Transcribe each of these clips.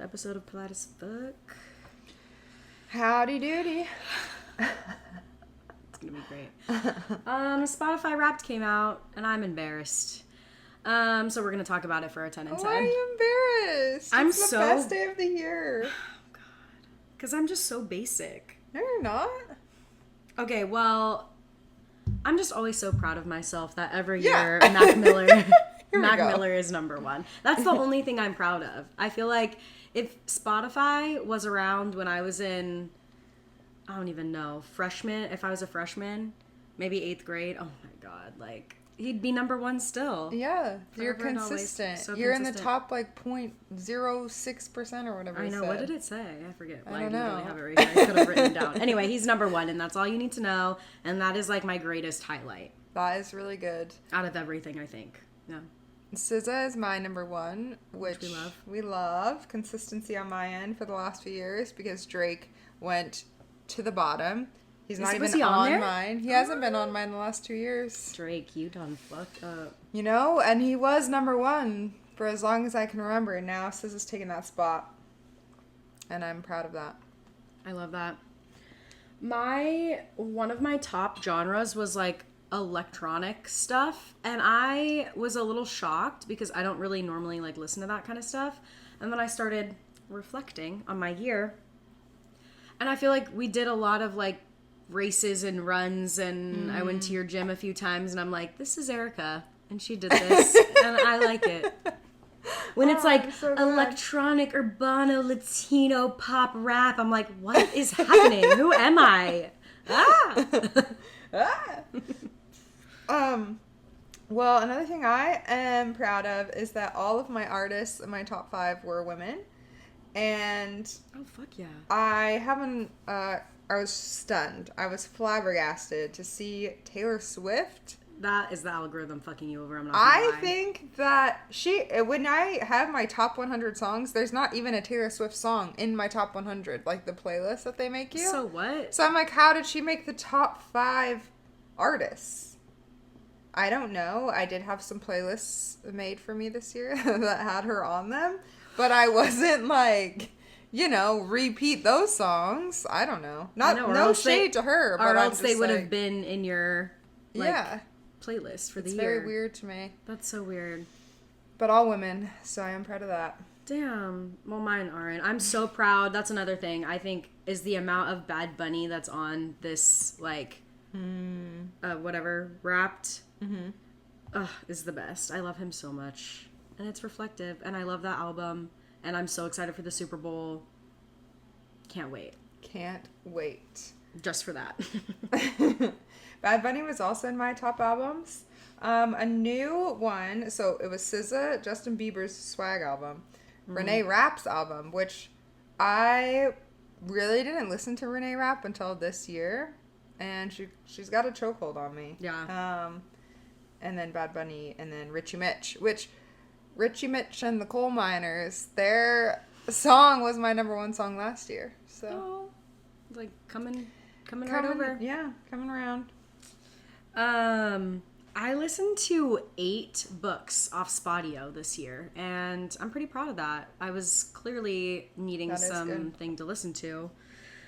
episode of Polite as Fuck. Howdy doody. It's gonna be great. Spotify Wrapped came out, and I'm embarrassed. So we're gonna talk about it for our 10 and 10. Why are you embarrassed? It's the best day of the year. Oh, God. Because I'm just so basic. No, you're not. Okay, well, I'm just always so proud of myself that every year Mac Miller is number one. That's the only thing I'm proud of. I feel like if Spotify was around when I was in, I don't even know, if I was a freshman, maybe 8th grade, oh my God, like, he'd be number one still. Yeah, you're consistent. So you're consistent. in the top, like, 0.06% or whatever I know, what did it say? I forget. I don't know. Literally have it right here. I could have written down. Anyway, he's number one, and that's all you need to know, and that is, like, my greatest highlight. That is really good. Out of everything, I think. Yeah. SZA is my number one, which we love. We love. Consistency on my end for the last few years because Drake went to the bottom. He's not even on mine. He hasn't been on mine the last 2 years. Drake, you done fucked up. You know, and he was number one for as long as I can remember. And now SZA's taking that spot. And I'm proud of that. I love that. One of my top genres was like electronic stuff, and I was a little shocked because I don't really normally like listen to that kind of stuff. And then I started reflecting on my year, and I feel like we did a lot of like races and runs, and I went to your gym a few times, and I'm like, this is Erica, and she did this, and I like it. When it's like so electronic, urbano, Latino, pop, rap, I'm like, what is happening? Who am I? Well, another thing I am proud of is that all of my artists in my top 5 were women. And oh, fuck yeah. I was stunned. I was flabbergasted to see Taylor Swift. That is the algorithm fucking you over. I'm not gonna lie. I think that when I have my top 100 songs, there's not even a Taylor Swift song in my top 100, like the playlist that they make you. So what? So I'm like, how did she make the top 5 artists? I don't know. I did have some playlists made for me this year that had her on them, but I wasn't like, repeat those songs. I don't know. No shade to her, but or else they would have been in your playlist for the year. It's very weird to me. That's so weird. But all women, so I am proud of that. Damn. Well, mine aren't. I'm so proud. That's another thing I think is the amount of Bad Bunny that's on this whatever Wrapped. Is the best. I love him so much, and it's reflective, and I love that album, and I'm so excited for the Super Bowl. Can't wait just for that. Bad Bunny was also in my top albums. A new one, so it was SZA, Justin Bieber's Swag album, Renee Rapp's album, which I really didn't listen to Renee Rapp until this year, and she's got a chokehold on me. Yeah. And then Bad Bunny, and then Richie Mitch, which Richie Mitch and the Coal Miners, their song was my number one song last year. So, like coming right over. Yeah, coming around. I listened to 8 books off Spodio this year, and I'm pretty proud of that. I was clearly needing something to listen to.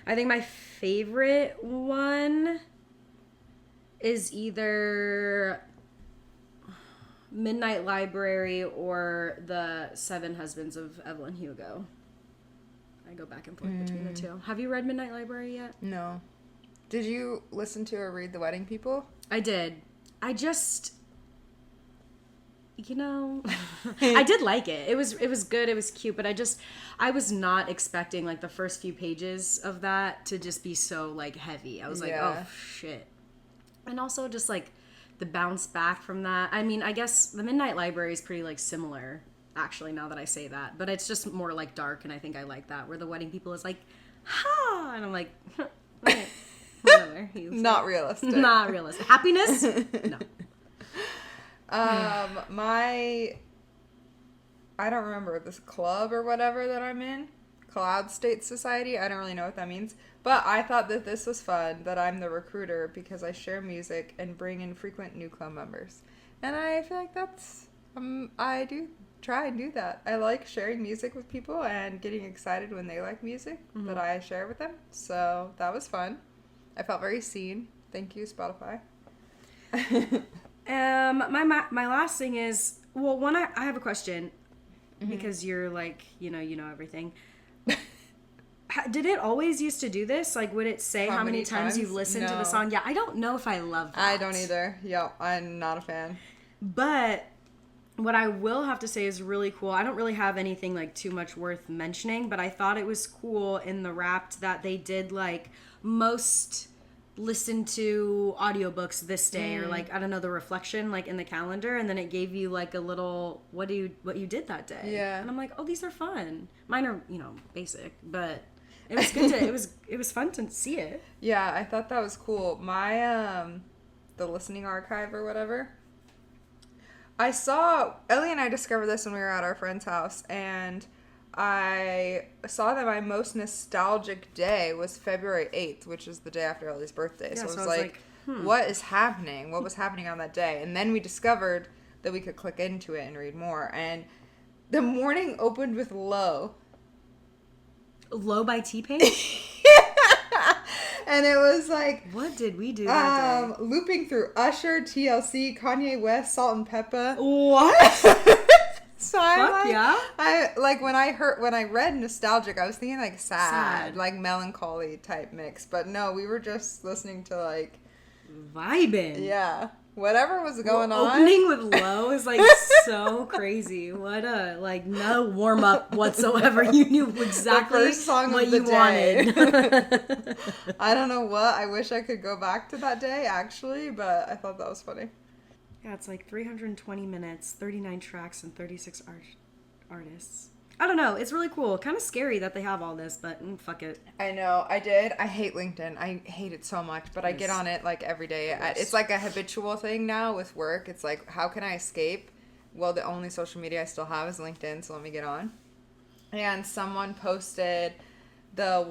I think my favorite one is either Midnight Library or The 7 Husbands of Evelyn Hugo. I go back and forth between the two. Have you read Midnight Library yet? No. Did you listen to or read The Wedding People? I did. I just, I did like it. It was good. It was cute, but I was not expecting like the first few pages of that to just be so like heavy. I was like, oh shit. And also just like the bounce back from that. I mean, I guess the Midnight Library is pretty like similar, actually, now that I say that. But it's just more like dark, and I think I like that. Where The Wedding People is like, ha! And I'm like, okay, whatever. Not realistic. Not realistic. Happiness? No. I don't remember this club or whatever that I'm in. Cloud State Society. I don't really know what that means. But I thought that this was fun, that I'm the recruiter because I share music and bring in frequent new club members. And I feel like that's, I do try and do that. I like sharing music with people and getting excited when they like music that I share with them. So that was fun. I felt very seen. Thank you, Spotify. My last thing is, well, one, I have a question because you're like, you know everything. Did it always used to do this? Like, would it say how many times you've listened to the song? Yeah, I don't know if I love that. I don't either. Yep, I'm not a fan. But what I will have to say is really cool. I don't really have anything like too much worth mentioning, but I thought it was cool in the Wrapped that they did like most listened to audiobooks this day or like, I don't know, the reflection like in the calendar, and then it gave you like a little what you did that day. Yeah. And I'm like, oh, these are fun. Mine are, basic, but it was good to it was fun to see it. Yeah, I thought that was cool. My the listening archive or whatever. Ellie and I discovered this when we were at our friend's house, and I saw that my most nostalgic day was February 8th, which is the day after Ellie's birthday. Yeah, So I was like, what is happening? What was happening on that day? And then we discovered that we could click into it and read more. And the morning opened with Low. Low by T-Pain? And it was like, what did we do that day? Looping through Usher, TLC, Kanye West, Salt and Pepper. What? So I'm Fuck like, yeah. I like when I read nostalgic, I was thinking like sad, like melancholy type mix. But no, we were just listening to like vibing. Yeah. Whatever was going on. Opening with Low is like so crazy. What a like no warm up whatsoever. You knew exactly the first song what of the you day. wanted. I don't know what. I wish I could go back to that day actually, but I thought that was funny. Yeah, it's like 320 minutes, 39 tracks, and 36 artists. I don't know. It's really cool. Kind of scary that they have all this, but fuck it. I know. I did. I hate LinkedIn. I hate it so much, but I get on it like every day. It's like a habitual thing now with work. It's like, how can I escape? Well, the only social media I still have is LinkedIn, so let me get on. And someone posted the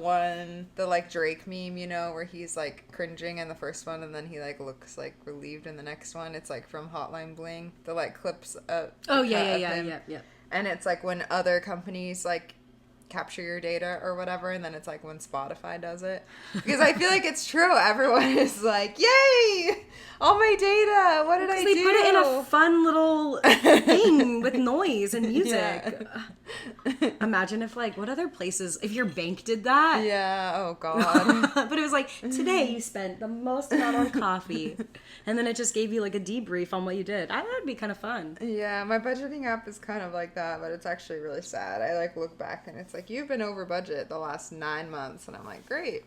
like Drake meme, where he's like cringing in the first one and then he like looks like relieved in the next one. It's like from Hotline Bling. The like clips of Yeah. And it's like when other companies like capture your data or whatever, and then it's like when Spotify does it. Because I feel like it's true. Everyone is like, yay! All my data! What did I do? They put it in a fun little thing with noise and music. Yeah. Imagine if like, what other places, if your bank did that? Yeah, oh god. But it was like, today you spent the most amount on coffee. And then it just gave you like a debrief on what you did. I thought it'd be kind of fun. Yeah, my budgeting app is kind of like that, but it's actually really sad. I like look back and it's like, you've been over budget the last 9 months. And I'm like, great.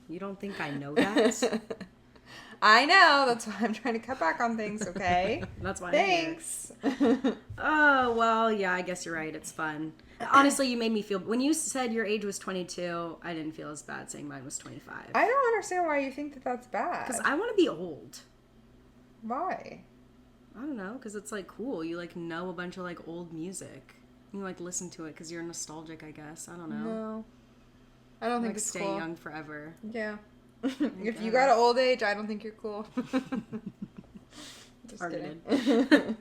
You don't think I know that? I know. That's why I'm trying to cut back on things, okay? That's why. Thanks. Oh, well, yeah, I guess you're right. It's fun. Honestly, you made me feel... When you said your age was 22, I didn't feel as bad saying mine was 25. I don't understand why you think that that's bad. Because I want to be old. Why? I don't know. Because it's, like, cool. You, like, know a bunch of, like, old music. You, like, listen to it because you're nostalgic, I guess. I don't know. No. I don't think like, it's stay cool. young forever. Yeah. If you got an old age, I don't think you're cool. Just Targeted. kidding.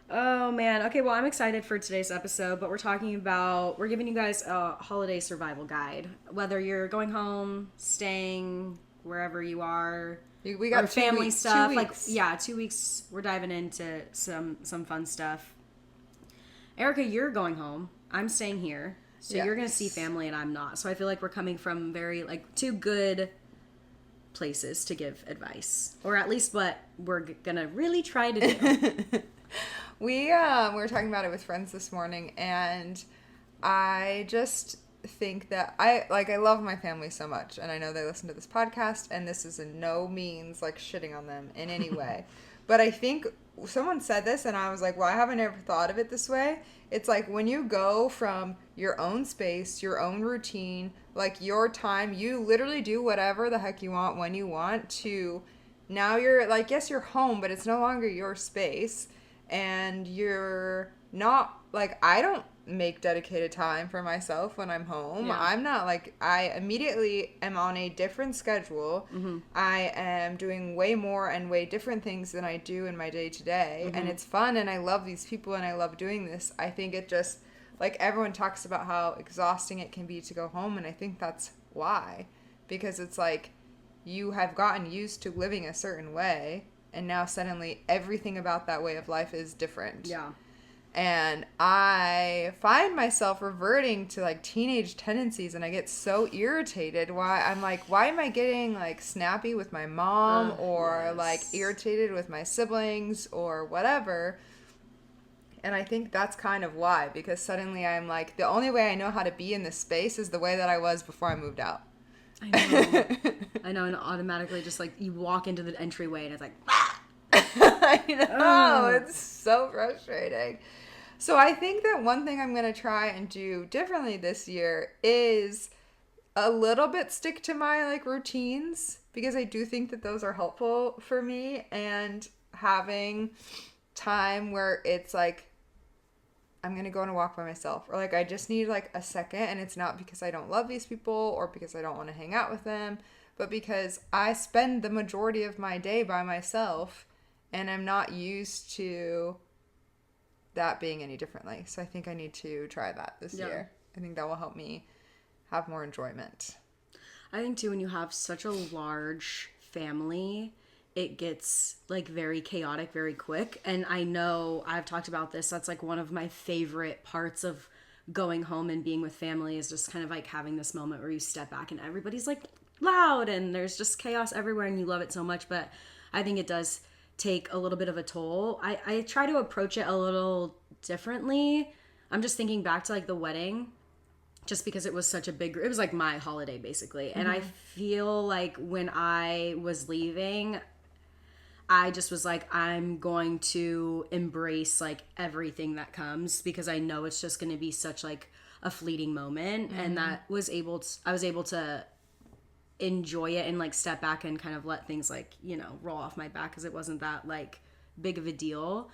Oh, man. Okay, well, I'm excited for today's episode, but we're giving you guys a holiday survival guide. Whether you're going home, staying, wherever you are, We got family weeks, stuff. 2 Like, weeks. yeah, 2 weeks. We're diving into some fun stuff. Erica, you're going home. I'm staying here. So you're going to see family and I'm not. So I feel like we're coming from very, like, two good places to give advice. Or at least what we're going to really try to do. We were talking about it with friends this morning, and I just think that I love my family so much, and I know they listen to this podcast, and this is in no means, like, shitting on them in any way. But I think someone said this, and I was like, well, I haven't ever thought of it this way. It's like when you go from your own space, your own routine, like your time, you literally do whatever the heck you want when you want to now you're like, yes, you're home, but it's no longer your space. And you're not like, I don't make dedicated time for myself when I'm home. Yeah. I'm not like, I immediately am on a different schedule. Mm-hmm. I am doing way more and way different things than I do in my day to day. And it's fun and I love these people and I love doing this. I think it just, like everyone talks about how exhausting it can be to go home. And I think that's why. Because it's like you have gotten used to living a certain way. And now suddenly everything about that way of life is different. Yeah. And I find myself reverting to like teenage tendencies and I get so irritated. I'm like, why am I getting like snappy with my mom or yes. like irritated with my siblings or whatever? And I think that's kind of why, because suddenly I'm like, the only way I know how to be in this space is the way that I was before I moved out. I know. I know, and automatically just like you walk into the entryway and it's like, I know. It's so frustrating. So I think that one thing I'm going to try and do differently this year is a little bit stick to my like routines, because I do think that those are helpful for me, and having time where it's like I'm going to go on a walk by myself, or like I just need like a second, and it's not because I don't love these people or because I don't want to hang out with them, but because I spend the majority of my day by myself and I'm not used to that being any differently. So I think I need to try that this year. I think that will help me have more enjoyment. I think too, when you have such a large family, it gets like very chaotic very quick. And I know I've talked about this. That's like one of my favorite parts of going home and being with family, is just kind of like having this moment where you step back and everybody's like loud and there's just chaos everywhere and you love it so much. But I think it does take a little bit of a toll. I try to approach it a little differently. I'm just thinking back to like the wedding, just because it was such a big, it was like my holiday basically. And I feel like when I was leaving, I just was like, I'm going to embrace like everything that comes, because I know it's just going to be such like a fleeting moment. And that was I was able to enjoy it and like step back and kind of let things like, you know, roll off my back, because it wasn't that like big of a deal.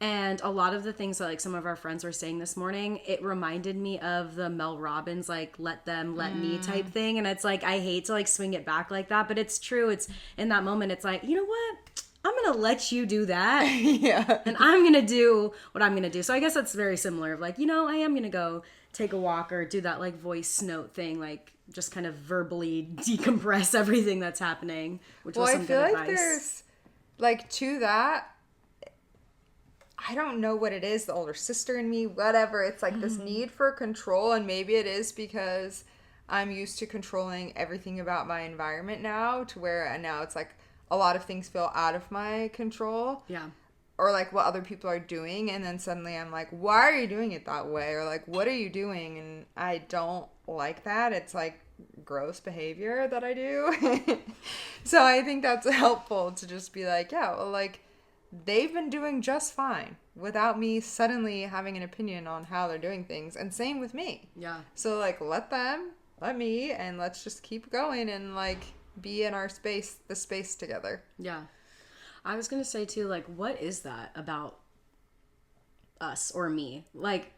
And a lot of the things that like some of our friends were saying this morning, it reminded me of the Mel Robbins like let them let me type thing. And it's like, I hate to like swing it back like that, but it's true. It's in that moment, it's like, you know what, I'm gonna let you do that. Yeah. And I'm gonna do what I'm gonna do. So I guess that's very similar of like, you know, I am gonna go take a walk or do that like voice note thing, like just kind of verbally decompress everything that's happening, which was some I feel good like advice. there's like to that, I don't know what it is, the older sister in me, whatever. It's like this need for control, and maybe it is because I'm used to controlling everything about my environment now, to where and now it's like a lot of things feel out of my control. Yeah. Or like what other people are doing, and then suddenly I'm like, why are you doing it that way? Or like, what are you doing? And I don't like that. It's like gross behavior that I do. So I think that's helpful to just be like, yeah, well, like they've been doing just fine without me suddenly having an opinion on how they're doing things, and same with me. Yeah. So like let them, let me, and let's just keep going and like be in our space, the space together. Yeah. I was gonna say too, like, what is that about us or me? Like,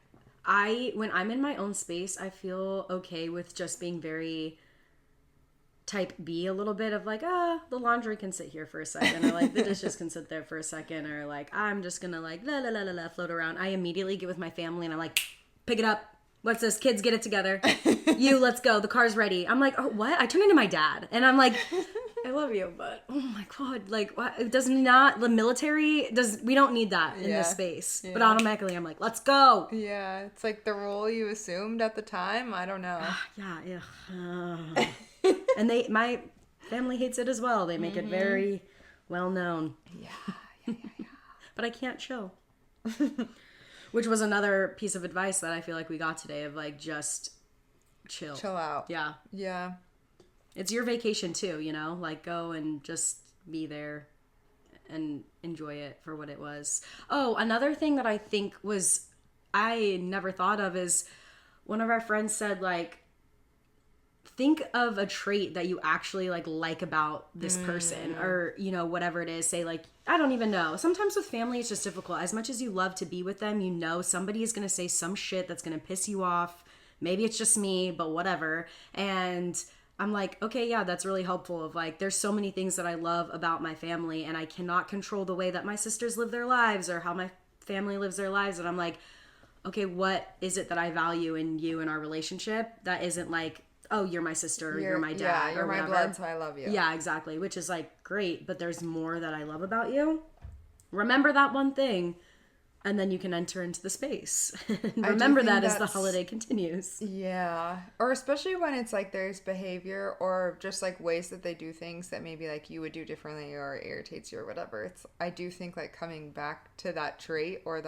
when I'm in my own space, I feel okay with just being very type B a little bit of like, the laundry can sit here for a second, or like the dishes can sit there for a second, or like I'm just gonna like la la la la la float around. I immediately get with my family and I'm like, pick it up. What's this? Kids, get it together. Let's go. The car's ready. I'm like, oh, what? I turn into my dad. And I'm like, I love you, but oh my God, like, what? It does not, the military, we don't need that in this space. Yeah. But automatically I'm like, let's go. Yeah, it's like the role you assumed at the time. I don't know. Yeah. And my family hates it as well. They make it very well known. Yeah. But I can't show. Which was another piece of advice that I feel like we got today of like, just chill. Chill out. Yeah. Yeah. It's your vacation too, you know? Like, go and just be there and enjoy it for what it was. Oh, another thing that I think I never thought of is one of our friends said, like, think of a trait that you actually like about this person, or whatever it is. Say like, I don't even know, sometimes with family it's just difficult. As much as you love to be with them, somebody is going to say some shit that's going to piss you off. Maybe it's just me, but whatever. And I'm like, okay, yeah, that's really helpful. Of like, there's so many things that I love about my family, and I cannot control the way that my sisters live their lives or how my family lives their lives. And I'm like, okay, what is it that I value in you and our relationship that isn't like, oh, you're my sister, or you're my dad, yeah, you're or my whatever. blood, so I love you. Yeah, exactly. Which is like great, but there's more that I love about you. Remember that one thing, and then you can enter into the space. Remember that as the holiday continues. Yeah. Or especially when it's like there's behavior or just like ways that they do things that maybe like you would do differently or irritates you or whatever. I do think like coming back to that trait or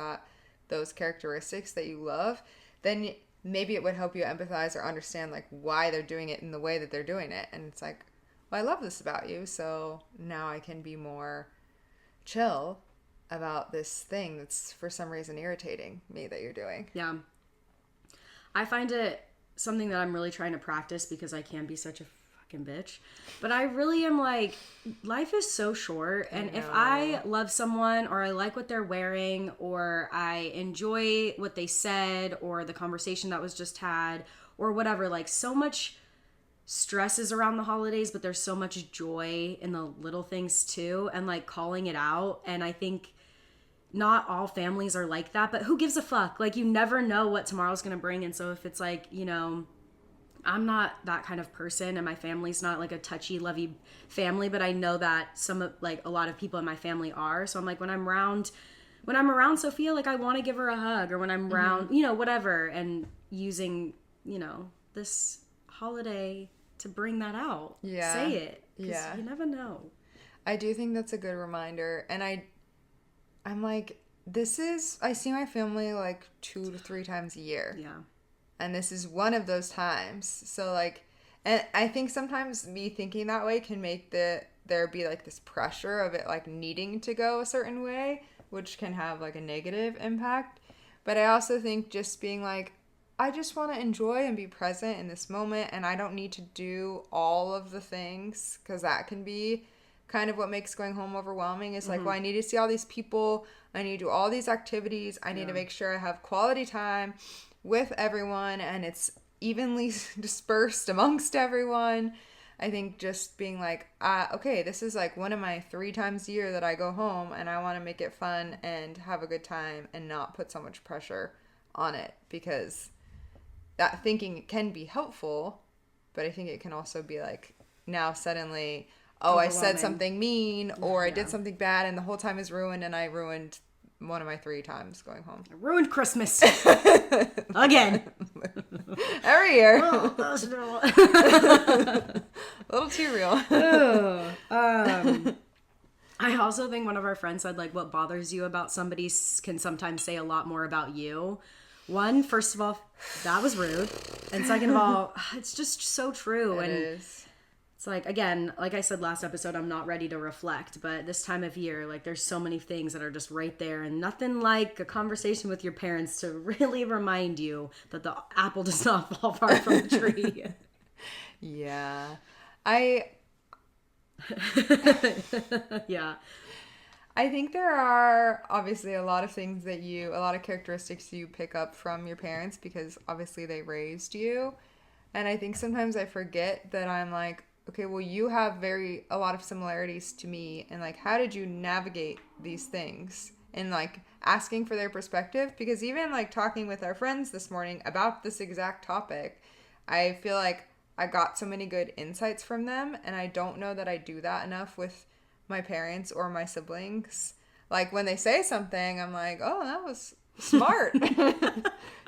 those characteristics that you love, then maybe it would help you empathize or understand like why they're doing it in the way that they're doing it. And it's like, well, I love this about you, so now I can be more chill about this thing that's for some reason irritating me that you're doing. Yeah. I find it something that I'm really trying to practice because I can be such a fucking bitch. But I really am like, life is so short. And if I love someone or I like what they're wearing or I enjoy what they said or the conversation that was just had or whatever, like so much stress is around the holidays, but there's so much joy in the little things too. And like calling it out. And I think not all families are like that, but who gives a fuck? Like, you never know what tomorrow's gonna bring. And so if it's like, I'm not that kind of person, and my family's not like a touchy, lovey family, but I know that a lot of people in my family are. So I'm like, when I'm around Sophia, like I want to give her a hug, or when I'm around, whatever, and using, this holiday to bring that out. Yeah. Say it. 'Cause yeah. You never know. I do think that's a good reminder. And I'm like, I see my family like 2 to 3 times a year. Yeah. And this is one of those times. So like, and I think sometimes me thinking that way can make there be like this pressure of it like needing to go a certain way, which can have like a negative impact. But I also think just being like, I just want to enjoy and be present in this moment, and I don't need to do all of the things, because that can be kind of what makes going home overwhelming. Is like, well, I need to see all these people, I need to do all these activities, I need to make sure I have quality time with everyone and it's evenly dispersed amongst everyone. I think just being like, okay, this is like one of my 3 times a year that I go home, and I want to make it fun and have a good time and not put so much pressure on it, because that thinking can be helpful, but I think it can also be like, now suddenly, I said something mean, or I did something bad, and the whole time is ruined, and I ruined one of my 3 times going home. I ruined Christmas. Again. Every year. Oh, that was a little too real. I also think one of our friends said, like, what bothers you about somebody can sometimes say a lot more about you. One, first of all, that was rude. And second of all, it's just so true. It is. It's like, again, like I said last episode, I'm not ready to reflect, but this time of year, like, there's so many things that are just right there, and nothing like a conversation with your parents to really remind you that the apple does not fall far from the tree. Yeah. Yeah. I think there are obviously a lot of characteristics you pick up from your parents, because obviously they raised you. And I think sometimes I forget that I'm like, okay, well, you have a lot of similarities to me. And like, how did you navigate these things? And like asking for their perspective, because even like talking with our friends this morning about this exact topic, I feel like I got so many good insights from them. And I don't know that I do that enough with my parents or my siblings. Like when they say something, I'm like, oh, that was smart.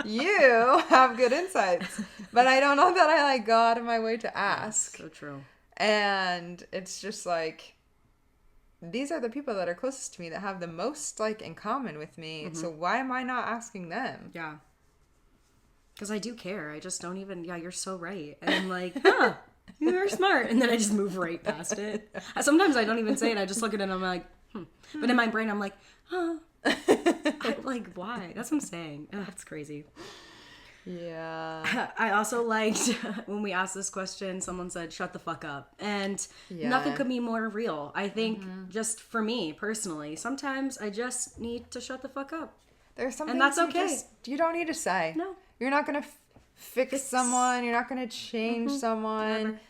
You have good insights. But I don't know that I like go out of my way to ask. So true. And it's just like, these are the people that are closest to me that have the most like in common with me. Mm-hmm. So why am I not asking them? Yeah. Because I do care. I just don't even, you're so right. And I'm like, huh. You're smart. And then I just move right past it. Sometimes I don't even say it. I just look at it and I'm like, But in my brain, I'm like, huh. Like, why? That's what I'm saying. That's crazy. Yeah. I also liked when we asked this question, someone said, shut the fuck up. And nothing could be more real. I think just for me personally, sometimes I just need to shut the fuck up. There's something And that's okay. You don't need to say. No. You're not going to fix someone. You're not going to change someone. Never.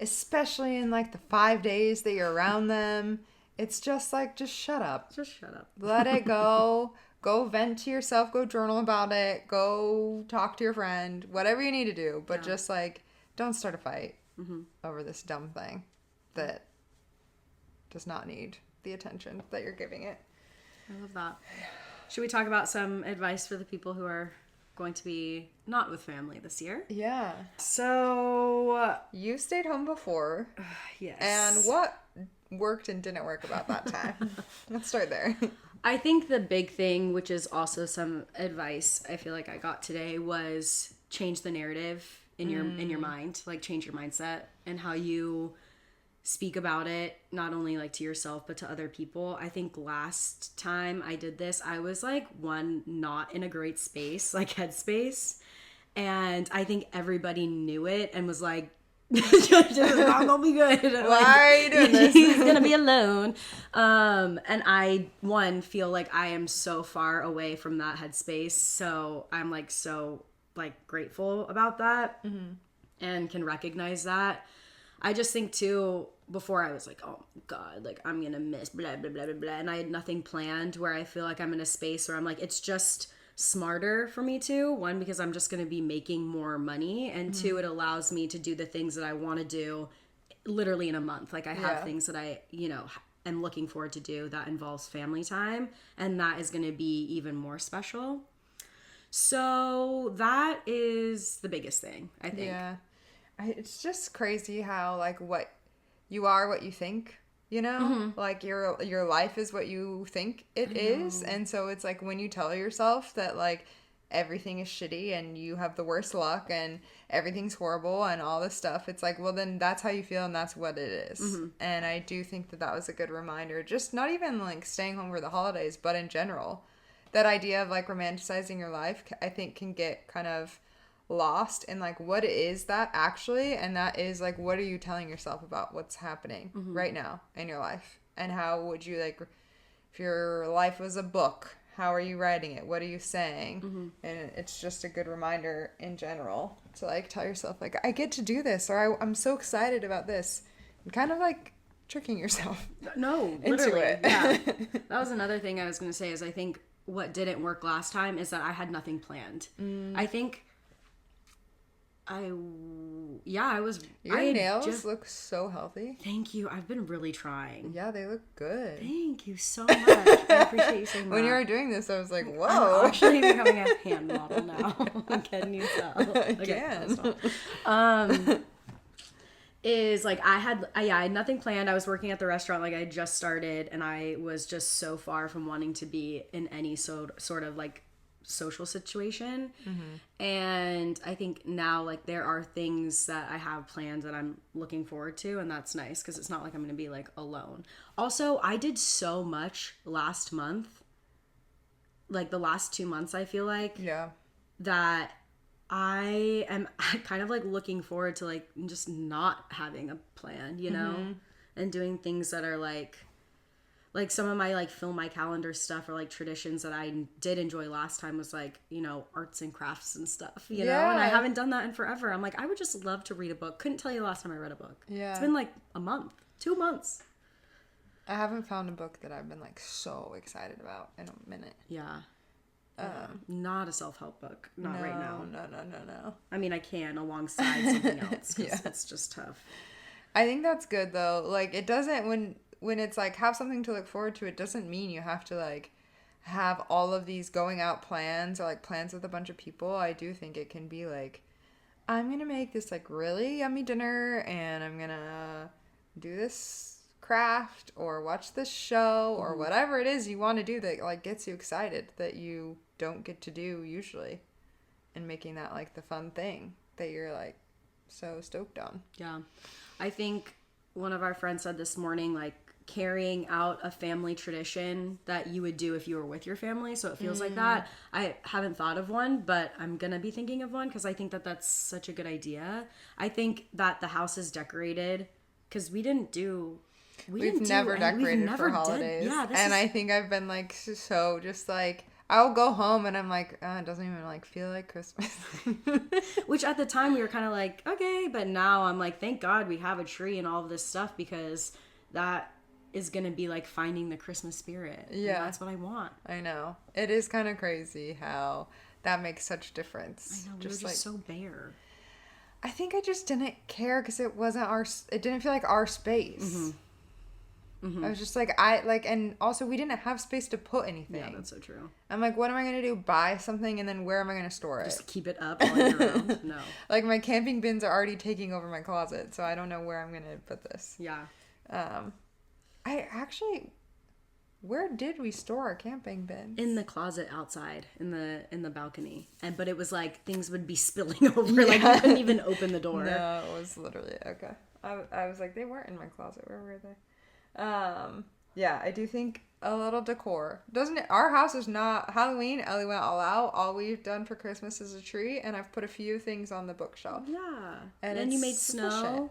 Especially in like the 5 days that you're around them. It's just like, just shut up. Just shut up. Let it go. Go vent to yourself. Go journal about it. Go talk to your friend. Whatever you need to do. But just like, don't start a fight over this dumb thing that does not need the attention that you're giving it. I love that. Should we talk about some advice for the people who are going to be not with family this year? Yeah. So, You stayed home before. yes. And what worked and didn't work about that time? Let's start there. I think the big thing, which is also some advice I feel like I got today, was change the narrative in your mind, like change your mindset and how you speak about it, not only like to yourself but to other people. I think last time I did this, I was like not in a great space, like headspace, and I think everybody knew it and was like, just not gonna be good. Why are you doing this? He's gonna be alone. And I feel like I am so far away from that headspace, so I'm like so like grateful about that and can recognize that. I just think too, before I was like, oh my God, like I'm gonna miss blah blah blah blah blah, and I had nothing planned, where I feel like I'm in a space where I'm like, it's just smarter for me to, one, because I'm just going to be making more money, and two, it allows me to do the things that I want to do literally in a month. Like I have things that I, am looking forward to do that involves family time, and that is going to be even more special. So that is the biggest thing, I think. Yeah. It's just crazy how like what you are, what you think. Like your life is what you think it is. And so it's like when you tell yourself that like everything is shitty and you have the worst luck and everything's horrible and all this stuff, it's like, well, then that's how you feel and that's what it is. And I do think that was a good reminder, just not even like staying home for the holidays, but in general, that idea of like romanticizing your life, I think can get kind of lost in like what is that actually, and that is like, what are you telling yourself about what's happening right now in your life, and how would you like, if your life was a book, how are you writing it, what are you saying? And it's just a good reminder in general to like tell yourself like, I get to do this, or I'm so excited about this, and kind of like tricking yourself literally into it. Yeah. That was another thing I was going to say, is I think what didn't work last time is that I had nothing planned. I think Your nails look so healthy. Thank you. I've been really trying. Yeah, they look good. Thank you so much. I appreciate you saying that. When you were doing this, I was like, whoa. I'm actually becoming a hand model now. Can you tell? Again. Is like I had nothing planned. I was working at the restaurant, like I just started, and I was just so far from wanting to be in any sort of like social situation. And I think now like there are things that I have planned that I'm looking forward to, and that's nice because it's not like I'm gonna be like alone. Also, I did so much last month, like the last 2 months, I feel like that I am kind of like looking forward to like just not having a plan, and doing things that are like some of my like fill my calendar stuff, or like traditions that I did enjoy last time was like, arts and crafts and stuff, and I haven't done that in forever. I'm like, I would just love to read a book. Couldn't tell you the last time I read a book. It's been like a month, 2 months. I haven't found a book that I've been like so excited about in a minute. Not a self-help book. Not right now. No. I mean, I can alongside something else, because it's just tough. I think that's good though. Like it doesn't, when it's like have something to look forward to, it doesn't mean you have to like have all of these going out plans or like plans with a bunch of people. I do think it can be like, I'm gonna make this like really yummy dinner, and I'm gonna do this craft or watch this show or whatever it is you want to do that like gets you excited that you don't get to do usually, and making that like the fun thing that you're like so stoked on. I think one of our friends said this morning, like carrying out a family tradition that you would do if you were with your family. So it feels like that. I haven't thought of one, but I'm going to be thinking of one because I think that that's such a good idea. I think that the house is decorated because we've never decorated for holidays. Yeah, I think I've been like so just like I'll go home and I'm like, oh, it doesn't even like feel like Christmas. Which at the time we were kind of like, okay, but now I'm like, thank God we have a tree and all of this stuff because that is gonna be like finding the Christmas spirit. Yeah, and that's what I want. I know it is kind of crazy how that makes such difference. I know, we were just like, so bare. I think I just didn't care because it wasn't it didn't feel like our space. I was just like, and also we didn't have space to put anything. Yeah, that's so true. I'm like, what am I going to do? Buy something and then where am I going to store it? Just keep it up all year round? No. Like my camping bins are already taking over my closet, so I don't know where I'm going to put this. Yeah. Where did we store our camping bins? In the closet outside, in the balcony. But it was like things would be spilling over, like we couldn't even open the door. No, it was literally, okay. I was like, they weren't in my closet. Where were they? Yeah, I do think a little decor. Our house is not Halloween. Ellie went all out. All we've done for Christmas is a tree, and I've put a few things on the bookshelf. Yeah. And you made snow.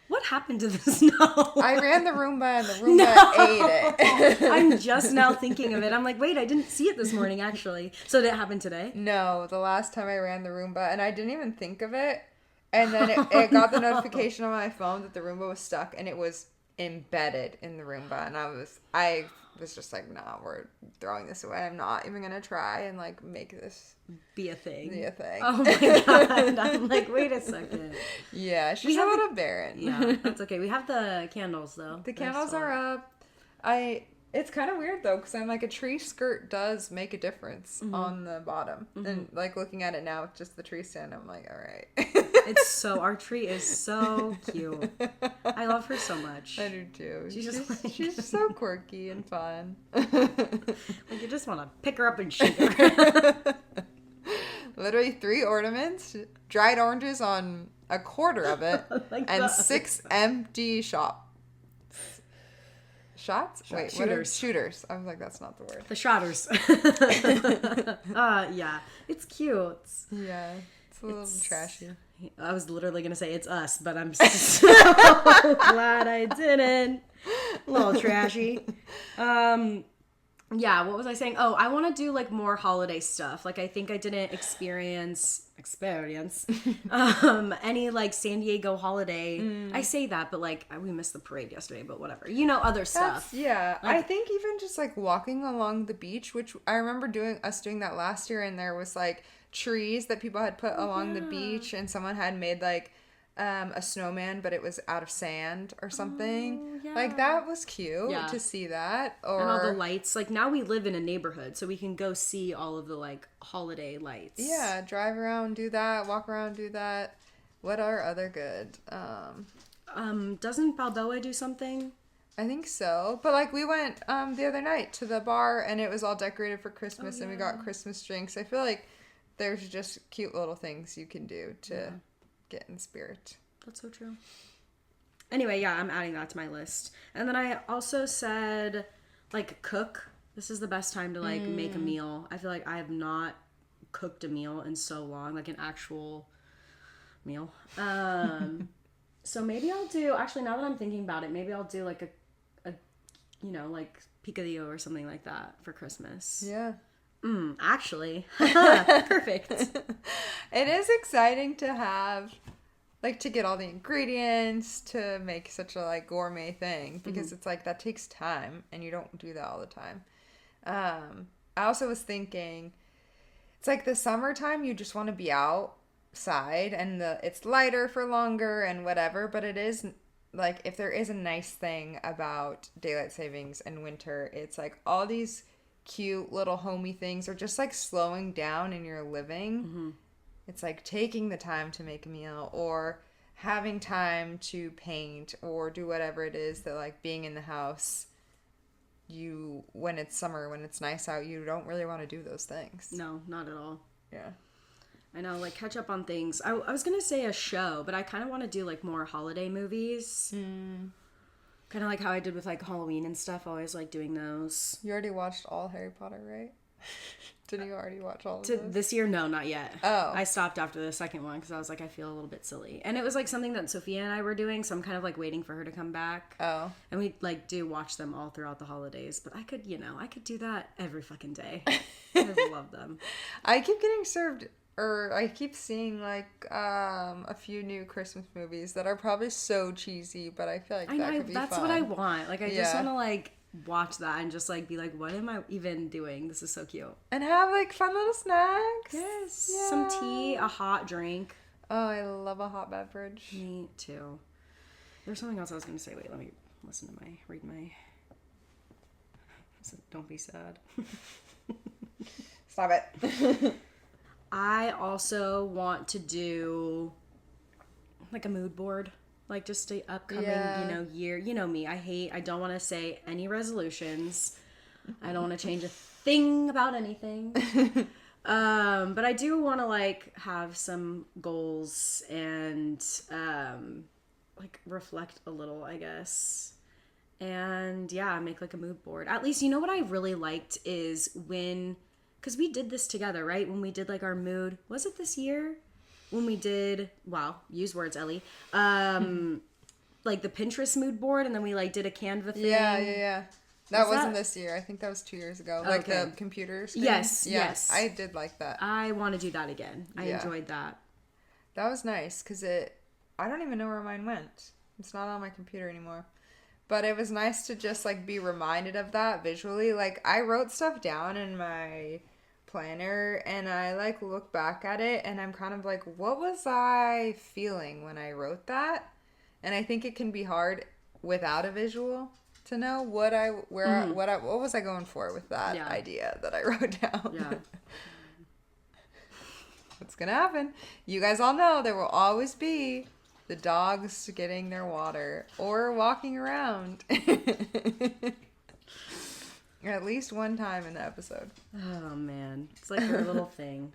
What happened to the snow? I ran the Roomba and the Roomba ate it. I'm just now thinking of it. I'm like, wait, I didn't see it this morning, actually. So did it happen today? No, the last time I ran the Roomba, and I didn't even think of it. And then it got the notification on my phone that the Roomba was stuck, and it was embedded in the Roomba. And I was just like, nah, we're throwing this away. I'm not even going to try and like make this be a thing. Oh my God. I'm like, wait a second. Yeah, she's a little barren. Yeah, that's okay. We have the candles though. The candles are up. It's kind of weird though, because I'm like, a tree skirt does make a difference on the bottom. And like looking at it now with just the tree stand, I'm like, all right. Our tree is so cute. I love her so much. I do too. She's so quirky and fun. Like you just want to pick her up and shake her. Literally 3 ornaments, dried oranges on a quarter of it, and 6 empty shots. Wait, shooters. Shooters. I was like, that's not the word. The shotters. Yeah. It's cute. Yeah. It's a little trashy. I was literally going to say it's us, but I'm so glad I didn't. A little trashy. Yeah, what was I saying? Oh, I want to do like more holiday stuff. Like I think I didn't experience any like San Diego holiday. I say that, but like we missed the parade yesterday, but whatever. Other stuff. Yeah. Like, I think even just like walking along the beach, which I remember doing that last year, and there was like trees that people had put along the beach, and someone had made like a snowman, but it was out of sand or something. Yeah. Like that was cute to see that. Or and all the lights. Like now we live in a neighborhood, so we can go see all of the like holiday lights. Yeah, drive around, do that, walk around, do that. What are other good? Doesn't Balboa do something? I think so. But like we went the other night to the bar and it was all decorated for Christmas and we got Christmas drinks. I feel like there's just cute little things you can do to get in spirit. That's so true. Anyway, yeah, I'm adding that to my list. And then I also said, like, cook. This is the best time to, like, make a meal. I feel like I have not cooked a meal in so long, like an actual meal. So maybe I'll do, actually, now that I'm thinking about it, maybe I'll do, like, a like, picadillo or something like that for Christmas. Yeah. Actually. Perfect. It is exciting to have, like, to get all the ingredients to make such a, like, gourmet thing. Because it's, like, that takes time. And you don't do that all the time. I also was thinking, it's, like, the summertime, you just want to be outside. And it's lighter for longer and whatever. But it is, like, if there is a nice thing about daylight savings and winter, it's, like, all these cute little homey things, or just like slowing down in your living. It's like taking the time to make a meal, or having time to paint, or do whatever it is that, like, being in the house, when it's summer, when it's nice out, you don't really want to do those things. No, not at all. Yeah. I know, like, catch up on things. I was gonna say a show, but I kind of want to do like more holiday movies. Kind of like how I did with like Halloween and stuff. Always like doing those. You already watched all Harry Potter, right? Didn't you already watch all of To those? this year, no, not yet. Oh. I stopped after the second one because I was like, I feel a little bit silly. And it was like something that Sophia and I were doing, so I'm kind of like waiting for her to come back. Oh. And we like do watch them all throughout the holidays. But I could, I could do that every fucking day. I love them. I keep getting served, or I keep seeing like a few new Christmas movies that are probably so cheesy, but I feel like that could be that's fun. what I want. Like, I just Yeah. want to like watch that and just like be like, what am I even doing? This is so cute. And have like fun little snacks. Yes. Yeah. Some tea, a hot drink. Oh, I love a hot beverage. Me too. There's something else I was going to say. Wait, let me read my. Don't be sad. Stop it. I also want to do like a mood board. Like just the upcoming, year. You know me. I don't want to say any resolutions. I don't want to change a thing about anything. But I do want to like have some goals and like reflect a little, I guess. And yeah, make like a mood board. At least, what I really liked is because we did this together, right? When we did like our mood, was it this year? When we did, wow, use words, Ellie. Like the Pinterest mood board, and then we like did a Canva thing. Yeah. That wasn't this year. I think that was 2 years ago. Like the computer screen. Yes. I did like that. I want to do that again. I enjoyed that. That was nice because I don't even know where mine went. It's not on my computer anymore. But it was nice to just like be reminded of that visually. Like I wrote stuff down in my planner and I like look back at it and I'm kind of like, what was I feeling when I wrote that? And I think it can be hard without a visual to know what was I going for with that idea that I wrote down. Yeah. What's gonna happen? You guys all know there will always be the dogs getting their water or walking around. At least one time in the episode. Oh man, it's like a little thing.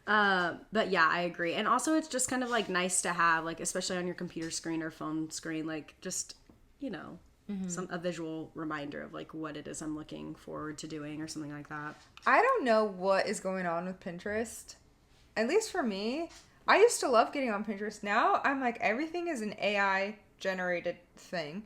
But yeah, I agree. And also it's just kind of like nice to have, like, especially on your computer screen or phone screen, like just, a visual reminder of like what it is I'm looking forward to doing or something like that. I don't know what is going on with Pinterest. At least for me, I used to love getting on Pinterest. Now I'm like, everything is an AI generated thing.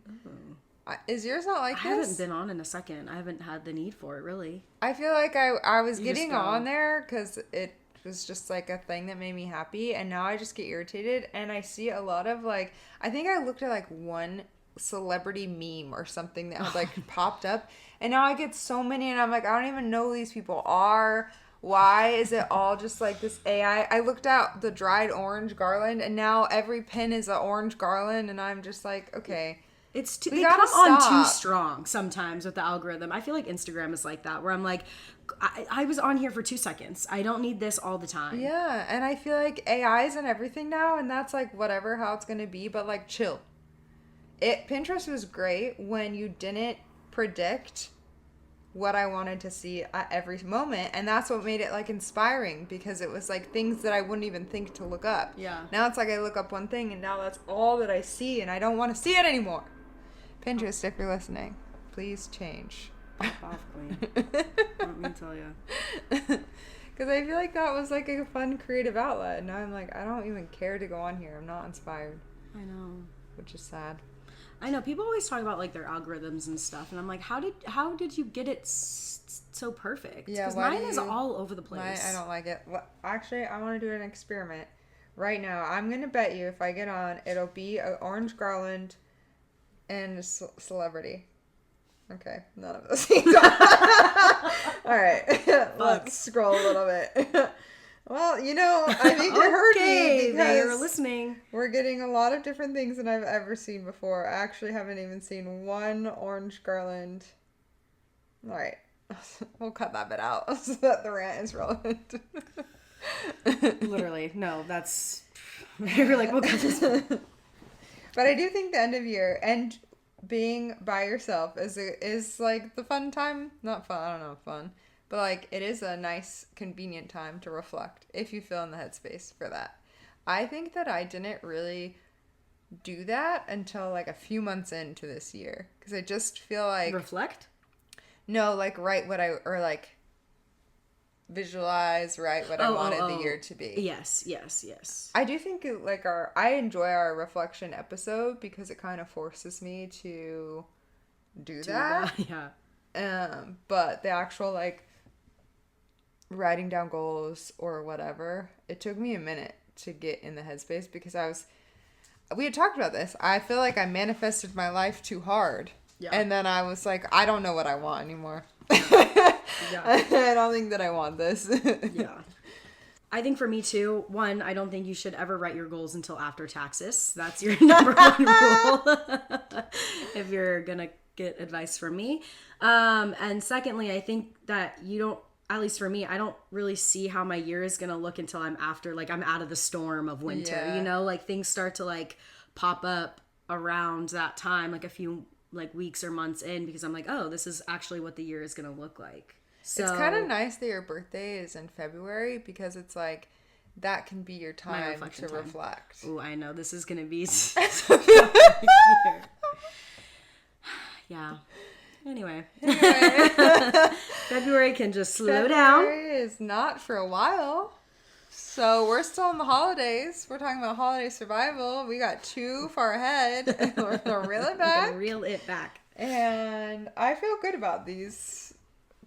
Is yours not like this? I haven't been on in a second. I haven't had the need for it, really. I feel like I was getting on there because it was just like a thing that made me happy, and now I just get irritated, and I see a lot of like, I think I looked at like one celebrity meme or something that had like popped up, and now I get so many, and I'm like, I don't even know who these people are. Why is it all just like this AI? I looked at the dried orange garland, and now every pin is an orange garland, and I'm just like, okay. They come on too strong sometimes with the algorithm. I feel like Instagram is like that, where I'm like, I was on here for 2 seconds. I don't need this all the time. Yeah, and I feel like AI's and everything now, and that's like whatever, how it's going to be, but like chill. Pinterest was great when you didn't predict what I wanted to see at every moment, and that's what made it like inspiring, because it was like things that I wouldn't even think to look up. Yeah. Now it's like I look up one thing, and now that's all that I see, and I don't want to see it anymore. Pinterest, if you're listening, please change. Pop off, queen. Let me tell you. Because I feel like that was like a fun creative outlet, and now I'm like, I don't even care to go on here. I'm not inspired. I know. Which is sad. I know. People always talk about like their algorithms and stuff, and I'm like, how did you get it so perfect? Yeah, because mine is all over the place. I don't like it. Well, actually, I want to do an experiment right now. I'm gonna bet you if I get on, it'll be an orange garland and a celebrity. Okay, none of those things. All right, let's scroll a little bit. Well, I think you heard me, because they're listening. We're getting a lot of different things than I've ever seen before. I actually haven't even seen one orange garland. All right, we'll cut that bit out so that the rant is relevant. Literally, no, that's. You're like, we'll cut this one. But I do think the end of year and being by yourself is like the fun time. Not fun, I don't know, fun. But like it is a nice, convenient time to reflect if you feel in the headspace for that. I think that I didn't really do that until like a few months into this year, because I just feel like Reflect? no, like write what I or like visualize, write what I wanted the year to be. Yes. I do think like I enjoy our reflection episode because it kind of forces me to do that. Yeah. But the actual like writing down goals or whatever, it took me a minute to get in the headspace because we had talked about this. I feel like I manifested my life too hard. Yeah. And then I was like, I don't know what I want anymore. Yeah. I don't think that I want this. Yeah. I think for me too, one, I don't think you should ever write your goals until after taxes. That's your number one rule. If you're going to get advice from me. And secondly, I think that you don't, at least for me, I don't really see how my year is going to look until I'm after, like I'm out of the storm of winter, you know, like things start to like pop up around that time, like a few like weeks or months in, because I'm like, oh, this is actually what the year is going to look like. So it's kind of nice that your birthday is in February because it's like that can be your time to reflect. Oh, I know this is going to be yeah. Anyway. February can just slow down. February is not for a while. So we're still in the holidays. We're talking about holiday survival. We got too far ahead. We're going to reel it back. We're going to reel it back. And I feel good about these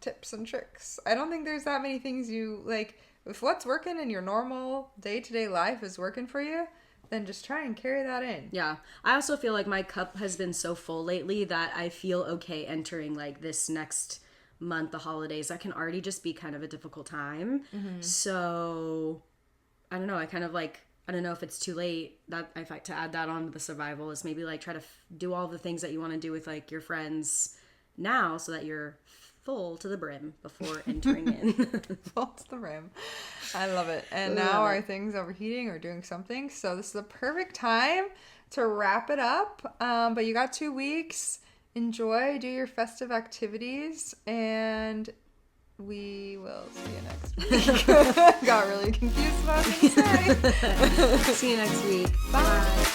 tips and tricks. I don't think there's that many things you like. If what's working in your normal day-to-day life is working for you, then just try and carry that in. Yeah. I also feel like my cup has been so full lately that I feel okay entering like this next month, the holidays. That can already just be kind of a difficult time. Mm-hmm. So I don't know. I kind of like, I don't know if it's too late that if I to add that on to the survival is maybe like try to do all the things that you want to do with like your friends now so that you're full to the brim before entering in. Full to the brim. I love it. And now our things overheating or doing something. So this is the perfect time to wrap it up. But you got 2 weeks. Enjoy, do your festive activities, and we will see you next week. Got really confused about what I was going to say. See you next week. Bye.